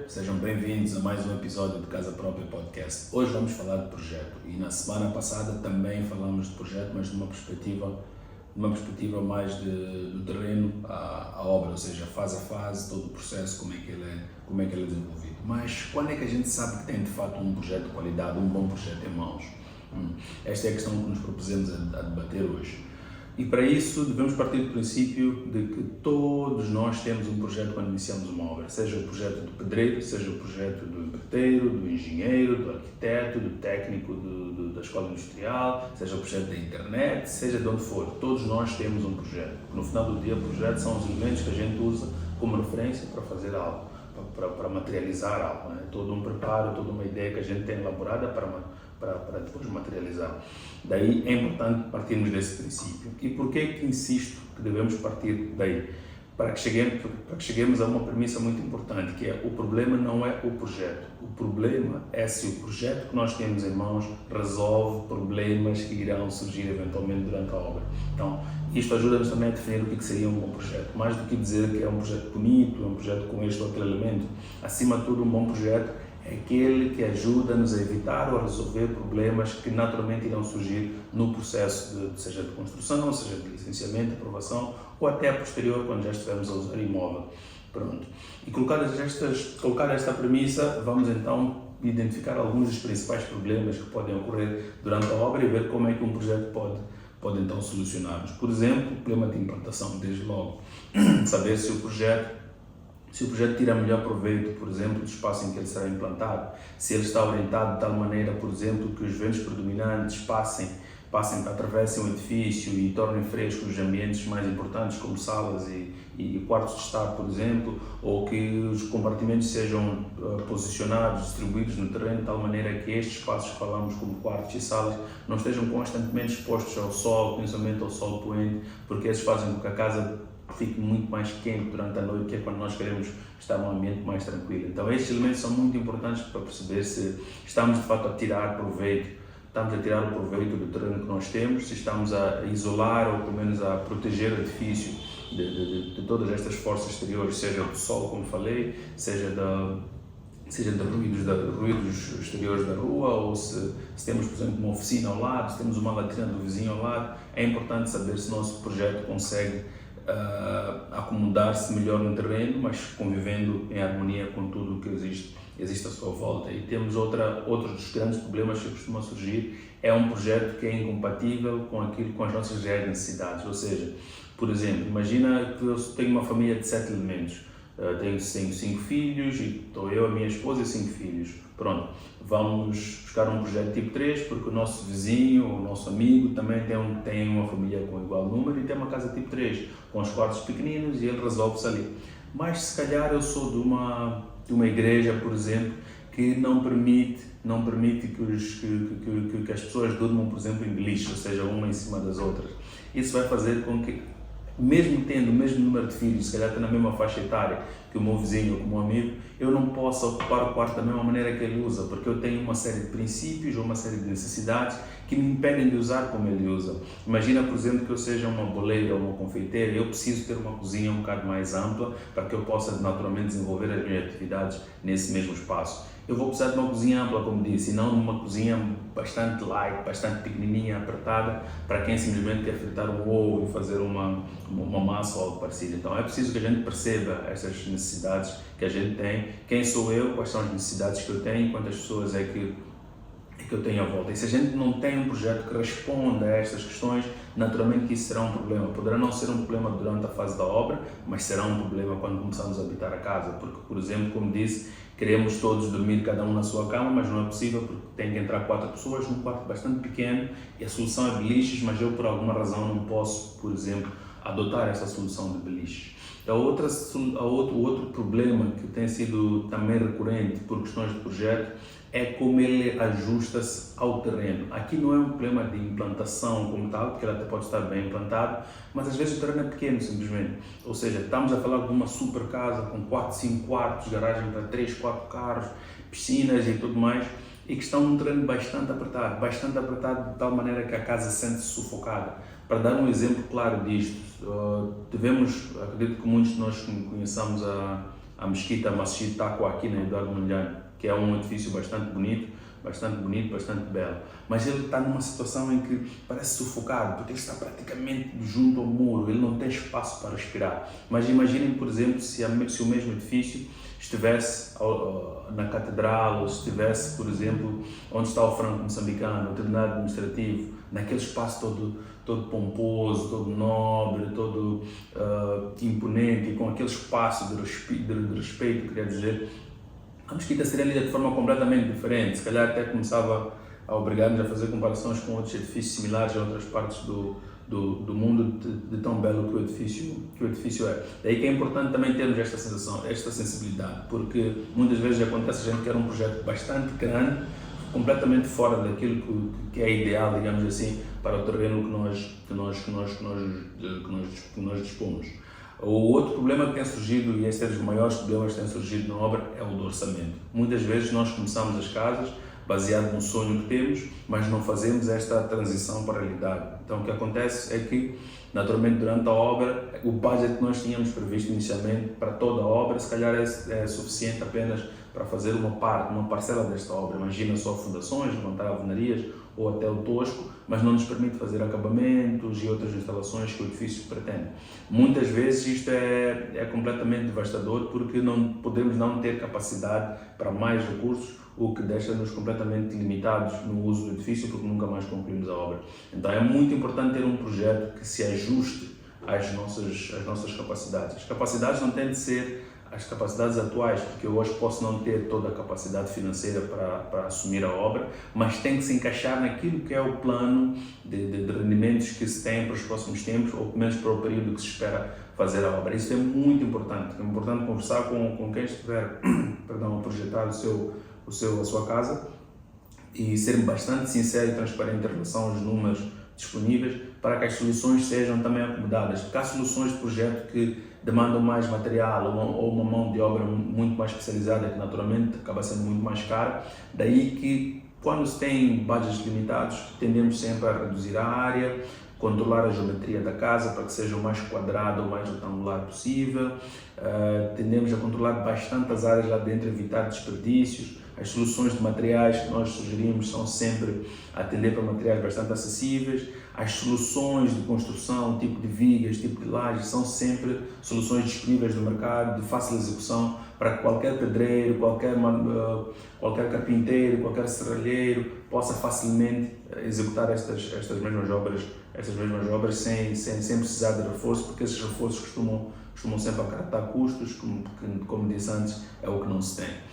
sejam bem-vindos a mais um episódio do Casa Própria Podcast. Hoje vamos falar de projeto e na semana passada também falamos de projeto, mas de uma perspectiva mais do terreno à obra, ou seja, fase a fase, todo o processo, como é que ele é desenvolvido. Mas quando é que a gente sabe que tem de fato um projeto de qualidade, um bom projeto em mãos? Esta é a questão que nos propusemos a debater hoje. E para isso devemos partir do princípio de que todos nós temos um projeto quando iniciamos uma obra, seja o projeto do pedreiro, seja o projeto do empreiteiro, do engenheiro, do arquiteto, do técnico da escola industrial, seja o projeto da internet, seja de onde for, todos nós temos um projeto. No final do dia, o projeto são os elementos que a gente usa como referência para fazer algo, para materializar algo, né? Todo um preparo, toda uma ideia que a gente tem elaborada para depois materializar. Daí é importante partirmos desse princípio. E por que insisto que devemos partir daí? Para que cheguemos a uma premissa muito importante, que é: o problema não é o projeto. O problema é se o projeto que nós temos em mãos resolve problemas que irão surgir eventualmente durante a obra. Então, isto ajuda-nos também a definir o que seria um bom projeto. Mais do que dizer que é um projeto bonito, é um projeto com este ou aquele elemento, acima de tudo, um bom projeto é aquele que ajuda-nos a evitar ou a resolver problemas que naturalmente irão surgir no processo, seja de construção, seja de licenciamento, aprovação, ou até a posterior, quando já estivermos a usar imóvel. Pronto. E colocada esta premissa, vamos então identificar alguns dos principais problemas que podem ocorrer durante a obra e ver como é que um projeto pode então solucioná-los. Por exemplo, o problema de implantação, desde logo. Saber se o projeto tira melhor proveito, por exemplo, do espaço em que ele será implantado, se ele está orientado de tal maneira, por exemplo, que os ventos predominantes atravessem o edifício e tornem frescos os ambientes mais importantes, como salas e quartos de estar, por exemplo, ou que os compartimentos sejam posicionados, distribuídos no terreno de tal maneira que estes espaços que falamos como quartos e salas não estejam constantemente expostos ao sol, principalmente ao sol poente, porque esses fazem com que a casa fique muito mais quente durante a noite, que é quando nós queremos estar num ambiente mais tranquilo. Então estes elementos são muito importantes para perceber se estamos de fato a tirar o proveito do terreno que nós temos, se estamos a isolar ou pelo menos a proteger o edifício de todas estas forças exteriores, seja do sol, como falei, seja de ruídos exteriores da rua, ou se temos, por exemplo, uma oficina ao lado, se temos uma latrina do vizinho ao lado. É importante saber se o nosso projeto consegue acomodar-se melhor no terreno, mas convivendo em harmonia com tudo o que existe à sua volta. E temos outros dos grandes problemas que costumam surgir, é um projeto que é incompatível com as nossas reais necessidades. Ou seja, por exemplo, imagina que eu tenho uma família de 7 elementos, tenho 5 filhos, e estou eu, a minha esposa e 5 filhos. Pronto, vamos buscar um projeto tipo 3, porque o nosso vizinho, o nosso amigo também tem uma família com igual número e tem uma casa tipo 3, com os quartos pequeninos, e ele resolve-se ali. Mas se calhar eu sou de uma igreja, por exemplo, que não permite que as pessoas durmam, por exemplo, em beliche, ou seja, uma em cima das outras. Isso vai fazer com que, mesmo tendo o mesmo número de filhos, se calhar até na mesma faixa etária que o meu vizinho ou que o meu amigo, eu não posso ocupar o quarto da mesma maneira que ele usa, porque eu tenho uma série de princípios ou uma série de necessidades que me impedem de usar como ele usa. Imagina, por exemplo, que eu seja uma boleira ou uma confeiteira, eu preciso ter uma cozinha um bocado mais ampla para que eu possa naturalmente desenvolver as minhas atividades nesse mesmo espaço. Eu vou precisar de uma cozinha ampla, como disse, e não uma cozinha bastante light, bastante pequenininha, apertada, para quem simplesmente quer fritar um ovo e fazer uma massa ou algo parecido. Então é preciso que a gente perceba essas necessidades que a gente tem, quem sou eu, quais são as necessidades que eu tenho, quantas pessoas é que eu tenho à volta. E se a gente não tem um projeto que responda a estas questões, naturalmente que isso será um problema. Poderá não ser um problema durante a fase da obra, mas será um problema quando começarmos a habitar a casa, porque, por exemplo, como disse, queremos todos dormir cada um na sua cama, mas não é possível porque tem que entrar 4 pessoas num quarto bastante pequeno e a solução é beliches, mas eu por alguma razão não posso, por exemplo, adotar essa solução de beliches. Outro problema que tem sido também recorrente por questões de projeto é como ele ajusta-se ao terreno. Aqui não é um problema de implantação como tal, porque ele até pode estar bem implantado, mas às vezes o terreno é pequeno simplesmente. Ou seja, estamos a falar de uma super casa com 4, 5 quartos, garagem para 3, 4 carros, piscinas e tudo mais, e que estão num terreno bastante apertado de tal maneira que a casa sente-se sufocada. Para dar um exemplo claro disto, acredito que muitos de nós conheçamos a Mesquita Masjid Taqwa aqui na Eduardo Mondlane, que é um edifício bastante bonito, bastante belo. Mas ele está numa situação em que parece sufocado, porque ele está praticamente junto ao muro, ele não tem espaço para respirar. Mas imaginem, por exemplo, se o mesmo edifício estivesse na catedral, ou estivesse, por exemplo, onde está o Franco Moçambicano, o Tribunal Administrativo, naquele espaço todo pomposo, todo nobre, todo imponente, com aquele espaço de respeito, queria dizer, a Mesquita seria lida de forma completamente diferente. Se calhar até começava a obrigar-nos a fazer comparações com outros edifícios similares em outras partes do mundo, de tão belo que o edifício é. Daí que é importante também termos esta sensação, esta sensibilidade, porque muitas vezes acontece a gente quer um projeto bastante grande, completamente fora daquilo que é ideal, digamos assim, para o terreno que nós dispomos. O outro problema que tem surgido, e este é dos maiores problemas que tem surgido na obra, é o do orçamento. Muitas vezes nós começamos as casas baseado no sonho que temos, mas não fazemos esta transição para a realidade. Então o que acontece é que, naturalmente, durante a obra, o budget que nós tínhamos previsto inicialmente para toda a obra, se calhar é suficiente apenas para fazer uma parcela desta obra. Imagina só fundações, levantar alvenarias ou até o tosco, mas não nos permite fazer acabamentos e outras instalações que o edifício pretende. Muitas vezes isto é completamente devastador, porque podemos não ter capacidade para mais recursos, o que deixa-nos completamente limitados no uso do edifício, porque nunca mais concluímos a obra. Então é muito importante ter um projeto que se ajuste às nossas capacidades. As capacidades não têm de ser as capacidades atuais, porque eu hoje posso não ter toda a capacidade financeira para assumir a obra, mas tem que se encaixar naquilo que é o plano de rendimentos que se tem para os próximos tempos, ou pelo menos para o período que se espera fazer a obra. Isso é muito importante. É importante conversar com quem estiver a projetar a sua casa e ser bastante sincero e transparente em relação aos números disponíveis, para que as soluções sejam também acomodadas, porque há soluções de projeto que demandam mais material ou uma mão de obra muito mais especializada, que naturalmente acaba sendo muito mais cara. Daí que, quando se tem budgets limitados, tendemos sempre a reduzir a área, controlar a geometria da casa para que seja o mais quadrado ou mais retangular possível. Tendemos a controlar bastante as áreas lá dentro, evitar desperdícios. As soluções de materiais que nós sugerimos são sempre atender para materiais bastante acessíveis. As soluções de construção, tipo de vigas, tipo de lajes, são sempre soluções disponíveis no mercado, de fácil execução, para que qualquer pedreiro, qualquer carpinteiro, qualquer serralheiro possa facilmente executar estas mesmas obras sem precisar de reforço, porque esses reforços costumam sempre acarretar custos, como disse antes, é o que não se tem.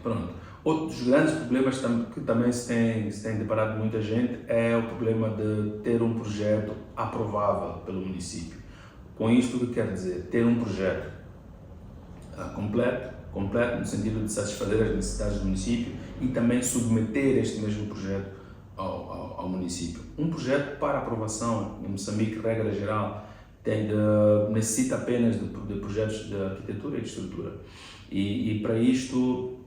Pronto. Outro dos grandes problemas que também se tem deparado muita gente é o problema de ter um projeto aprovável pelo município. Com isto, o que quer dizer? Ter um projeto completo no sentido de satisfazer as necessidades do município e também submeter este mesmo projeto ao município. Um projeto para aprovação em Moçambique, regra geral, necessita apenas de projetos de arquitetura e de estrutura. E para isto,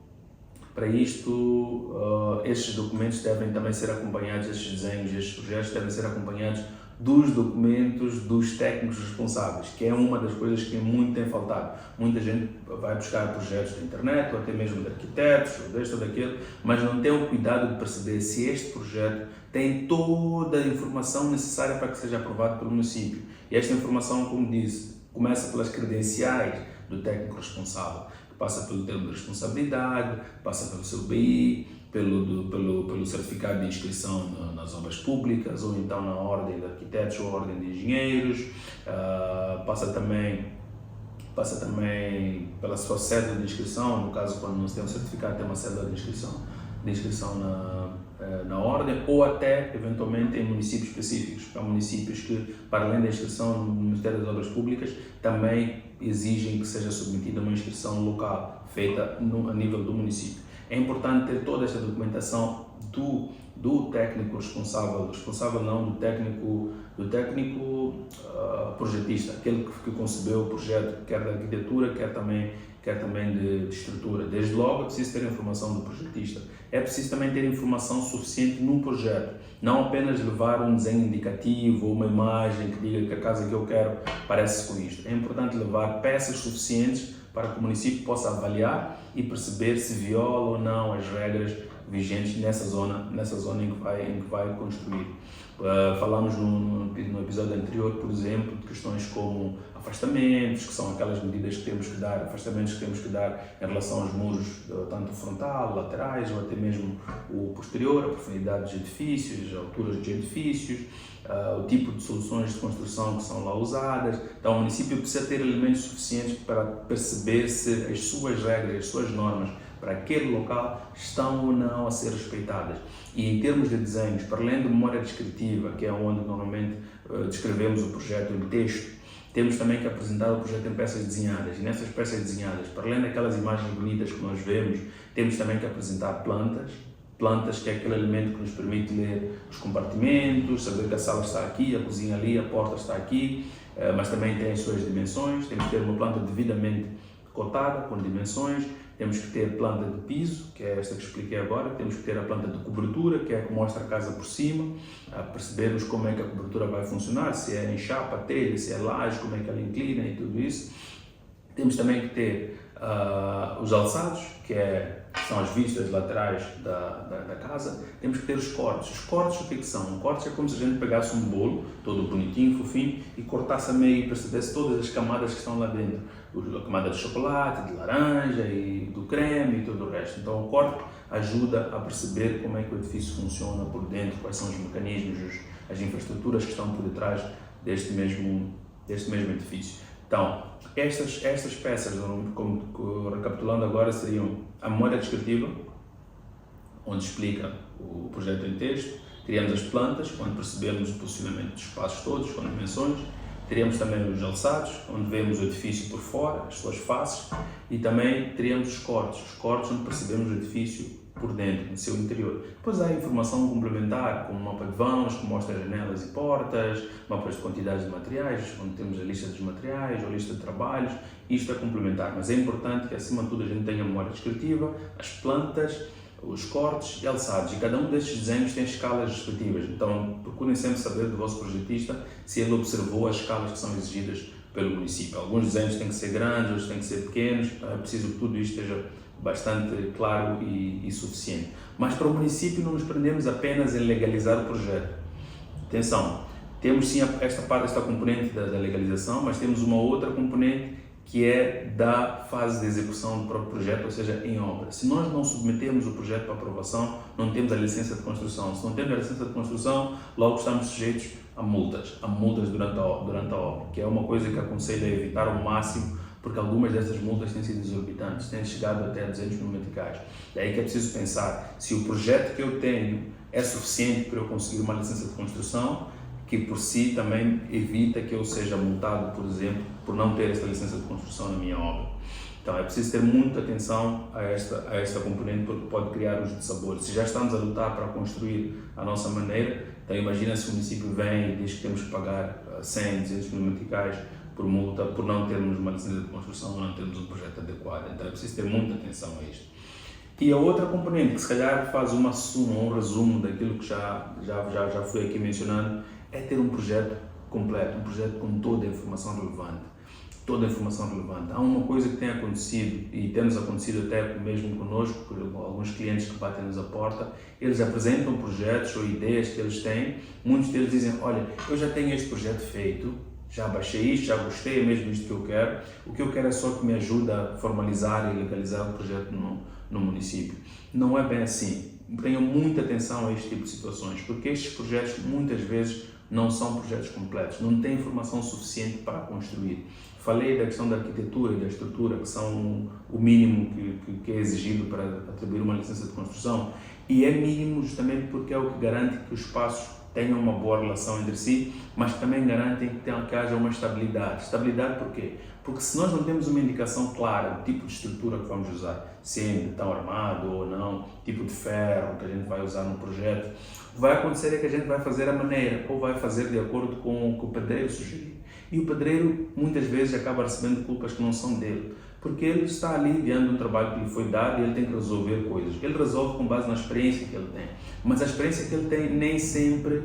estes documentos devem também ser acompanhados, estes desenhos, estes projetos devem ser acompanhados dos documentos dos técnicos responsáveis, que é uma das coisas que muito tem faltado. Muita gente vai buscar projetos da internet, ou até mesmo de arquitetos, ou deste ou daquele, mas não tem o cuidado de perceber se este projeto tem toda a informação necessária para que seja aprovado pelo município. E esta informação, como disse, começa pelas credenciais do técnico responsável, que passa pelo termo de responsabilidade, passa pelo seu BI, pelo certificado de inscrição nas obras públicas, ou então na ordem de arquitetos ou ordem de engenheiros, passa também pela sua cédula de inscrição. No caso, quando não se tem um certificado, tem uma cédula de inscrição na ordem, ou até, eventualmente, em municípios específicos. Há municípios que, para além da inscrição no Ministério das Obras Públicas, também exigem que seja submetida uma inscrição local, feita a nível do município. É importante ter toda esta documentação do do técnico responsável não, do técnico projetista, aquele que concebeu o projeto, quer da arquitetura, quer também de estrutura. Desde logo é preciso ter informação do projetista. É preciso também ter informação suficiente no projeto, não apenas levar um desenho indicativo ou uma imagem que diga que a casa que eu quero parece com isto. É importante levar peças suficientes para que o município possa avaliar e perceber se viola ou não as regras vigentes nessa zona em que vai construir. Falamos no episódio anterior, por exemplo, de questões como afastamentos, que são aquelas medidas que temos que dar, afastamentos que temos que dar em relação aos muros, tanto frontal, laterais ou até mesmo o posterior, a profundidade dos edifícios, a altura dos edifícios, o tipo de soluções de construção que são lá usadas. Então o município precisa ter elementos suficientes para perceber se as suas regras, as suas normas para aquele local estão ou não a ser respeitadas. E em termos de desenhos, para além de memória descritiva, que é onde normalmente descrevemos o projeto em texto, temos também que apresentar o projeto em peças desenhadas. E nessas peças desenhadas, para além daquelas imagens bonitas que nós vemos, temos também que apresentar plantas, que é aquele elemento que nos permite ler os compartimentos, saber que a sala está aqui, a cozinha ali, a porta está aqui, mas também tem as suas dimensões. Temos que ter uma planta devidamente cotada, com dimensões. Temos que ter planta de piso, que é esta que expliquei agora. Temos que ter a planta de cobertura, que é a que mostra a casa por cima, percebermos como é que a cobertura vai funcionar, se é em chapa, telha, se é laje, como é que ela inclina e tudo isso. Temos também que ter os alçados, que são as vistas laterais da casa. Temos que ter os cortes. Os cortes, o que são? Cortes é como se a gente pegasse um bolo, todo bonitinho, fofinho, e cortasse a meio e percebesse todas as camadas que estão lá dentro. A camada de chocolate, de laranja, e do creme e todo o resto. Então o corte ajuda a perceber como é que o edifício funciona por dentro, quais são os mecanismos, as infraestruturas que estão por detrás deste mesmo edifício. Então, estas peças, recapitulando agora, seriam a memória descritiva, onde explica o projeto em texto. Teríamos as plantas, onde percebemos o posicionamento dos espaços todos, com dimensões. Teríamos também os alçados, onde vemos o edifício por fora, as suas faces. E também teríamos os cortes onde percebemos o edifício por dentro, no seu interior. Depois há informação complementar, como mapa de vãos, que mostra janelas e portas, mapas de quantidades de materiais, onde temos a lista dos materiais, a lista de trabalhos. Isto é complementar, mas é importante que, acima de tudo, a gente tenha a memória descritiva, as plantas, os cortes e alçados. E cada um destes desenhos tem escalas respectivas. Então, procurem sempre saber do vosso projetista se ele observou as escalas que são exigidas pelo município. Alguns desenhos têm que ser grandes, outros têm que ser pequenos. Então, é preciso que tudo isto esteja bastante claro e suficiente. Mas para o município não nos prendemos apenas em legalizar o projeto. Atenção, temos sim esta componente da legalização, mas temos uma outra componente que é da fase de execução do próprio projeto, ou seja, em obra. Se nós não submetemos o projeto para aprovação, não temos a licença de construção. Se não temos a licença de construção, logo estamos sujeitos a multas durante a obra, que é uma coisa que aconselho a evitar ao máximo, porque algumas dessas multas têm sido exorbitantes, têm chegado até a 200 mil meticais. Daí que é preciso pensar se o projeto que eu tenho é suficiente para eu conseguir uma licença de construção, que por si também evita que eu seja multado, por exemplo, por não ter esta licença de construção na minha obra. Então é preciso ter muita atenção a esta componente, porque pode criar uns dissabores. Se já estamos a lutar para construir a nossa maneira, então imagina se o município vem e diz que temos que pagar 100, 200 mil meticais por multa, por não termos uma licença de construção ou não termos um projeto adequado. Então é preciso ter muita atenção a isto. E a outra componente, que se calhar faz uma suma, um resumo daquilo que já fui aqui mencionando, é ter um projeto completo, um projeto com toda a informação relevante. Há uma coisa que tem acontecido, e tem-nos acontecido até mesmo connosco, por alguns clientes que batem-nos a porta, eles apresentam projetos ou ideias que eles têm, muitos deles dizem, olha, eu já tenho este projeto feito, já baixei isto, já gostei, é mesmo isto que eu quero, o que eu quero é só que me ajude a formalizar e legalizar o projeto no município. Não é bem assim. Tenham muita atenção a este tipo de situações, porque estes projetos muitas vezes não são projetos completos, não têm informação suficiente para construir. Falei da questão da arquitetura e da estrutura, que são o mínimo que é exigido para atribuir uma licença de construção, e é mínimo justamente porque é o que garante que o espaço tenham uma boa relação entre si, mas também garantem que haja uma estabilidade. Estabilidade por quê? Porque se nós não temos uma indicação clara do tipo de estrutura que vamos usar, se é em betão armado ou não, tipo de ferro que a gente vai usar no projeto, vai acontecer que a gente vai fazer a maneira ou vai fazer de acordo com o que o pedreiro sugerir. E o pedreiro muitas vezes acaba recebendo culpas que não são dele, porque ele está ali diante de um trabalho que lhe foi dado e ele tem que resolver coisas. Ele resolve com base na experiência que ele tem, mas a experiência que ele tem nem sempre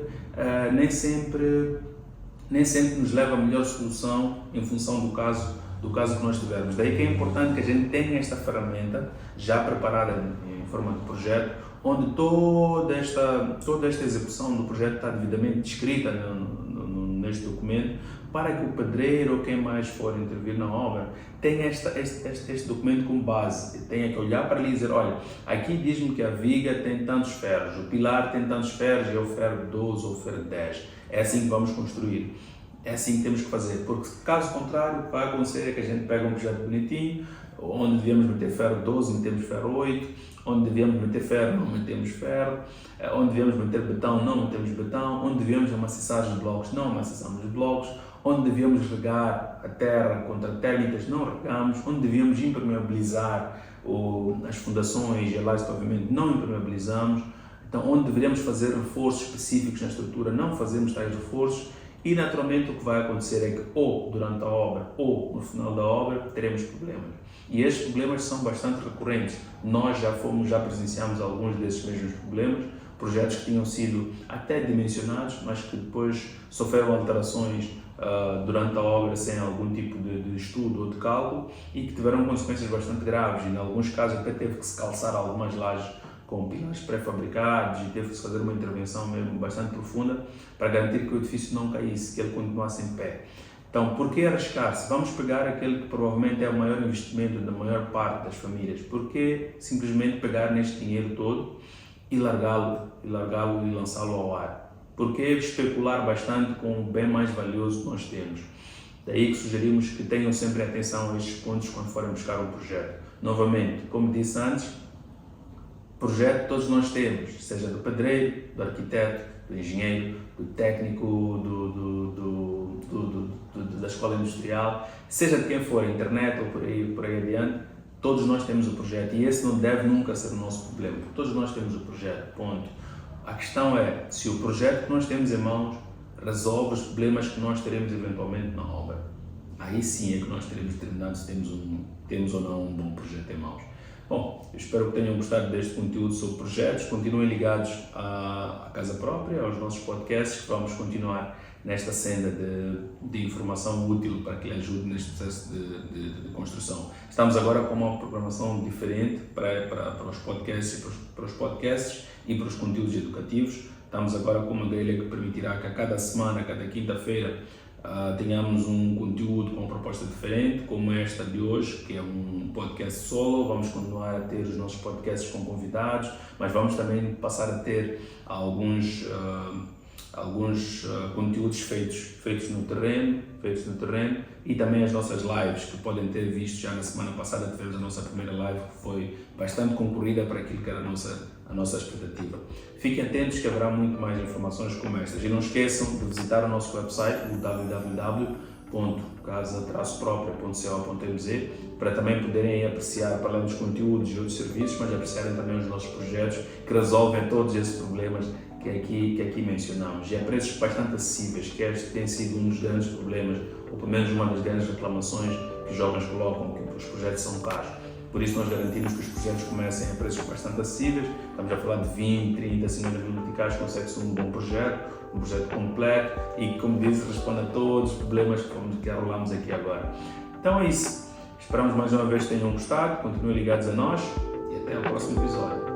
nos leva a melhor solução em função do caso que nós tivermos. Daí que é importante que a gente tenha esta ferramenta já preparada em forma de projeto, onde toda esta execução do projeto está devidamente descrita neste documento, para que o pedreiro ou quem mais for intervir na obra tenha este documento como base, tenha que olhar para ali e dizer, olha, aqui diz-me que a viga tem tantos ferros, o pilar tem tantos ferros e é o ferro 12 ou o ferro 10, é assim que vamos construir, é assim que temos que fazer, porque caso contrário o que vai acontecer é que a gente pega um projeto bonitinho, onde devíamos meter ferro 12, metemos ferro 8, onde devíamos meter ferro, não metemos ferro, onde devíamos meter betão, não metemos betão, onde devíamos amaciçar os blocos, não amaciçamos os blocos, onde devíamos regar a terra contra térmitas, não regamos, onde devíamos impermeabilizar as fundações e a laje de pavimento, não impermeabilizamos, então onde deveríamos fazer reforços específicos na estrutura, não fazemos tais reforços, e naturalmente o que vai acontecer é que ou durante a obra ou no final da obra teremos problemas. E estes problemas são bastante recorrentes. Nós já presenciamos alguns desses mesmos problemas, projetos que tinham sido até dimensionados, mas que depois sofreram alterações durante a obra sem algum tipo de estudo ou de cálculo e que tiveram consequências bastante graves. E em alguns casos até teve que se calçar algumas lajes com pilares pré-fabricados e teve que se fazer uma intervenção mesmo bastante profunda para garantir que o edifício não caísse, que ele continuasse em pé. Então, por que arriscar-se? Vamos pegar aquele que provavelmente é o maior investimento da maior parte das famílias. Por que simplesmente pegar neste dinheiro todo e largá-lo e lançá-lo ao ar? Por que especular bastante com o bem mais valioso que nós temos? Daí que sugerimos que tenham sempre atenção a estes pontos quando forem buscar um projeto. Novamente, como disse antes, projeto todos nós temos, seja do pedreiro, do arquiteto, do engenheiro, do técnico, da escola industrial, seja de quem for, internet ou por aí adiante, todos nós temos o projeto e esse não deve nunca ser o nosso problema, porque todos nós temos o projeto, ponto. A questão é se o projeto que nós temos em mãos resolve os problemas que nós teremos eventualmente na obra. Aí sim é que nós teremos determinado se temos ou não um bom projeto em mãos. Bom, eu espero que tenham gostado deste conteúdo sobre projetos. Continuem ligados à Casa Própria, aos nossos podcasts, que vamos continuar nesta senda de informação útil para que lhe ajude neste processo de construção. Estamos agora com uma programação diferente para os podcasts e para os conteúdos educativos. Estamos agora com uma grelha que permitirá que a cada semana, a cada quinta-feira, tenhamos um conteúdo com uma proposta diferente, como esta de hoje, que é um podcast solo. Vamos continuar a ter os nossos podcasts com convidados, mas vamos também passar a ter alguns conteúdos feitos no terreno e também as nossas lives, que podem ter visto já na semana passada. Tivemos a nossa primeira live que foi bastante concorrida para aquilo que era a nossa expectativa. Fiquem atentos que haverá muito mais informações como estas e não esqueçam de visitar o nosso website, o www.casa-propria.co.mz, para também poderem apreciar, para além dos conteúdos e outros serviços, mas apreciarem também os nossos projetos que resolvem todos esses problemas que aqui mencionamos, e a preços bastante acessíveis, que este tem sido um dos grandes problemas, ou pelo menos uma das grandes reclamações que os jovens colocam, que os projetos são caros. Por isso nós garantimos que os projetos comecem a preços bastante acessíveis. Estamos a falar de 20, 30, 50 mil meticais, consegue-se um bom projeto, um projeto completo e, como disse, responde a todos os problemas que arrolamos aqui agora. Então é isso. Esperamos mais uma vez que tenham gostado, continuem ligados a nós e até o próximo episódio.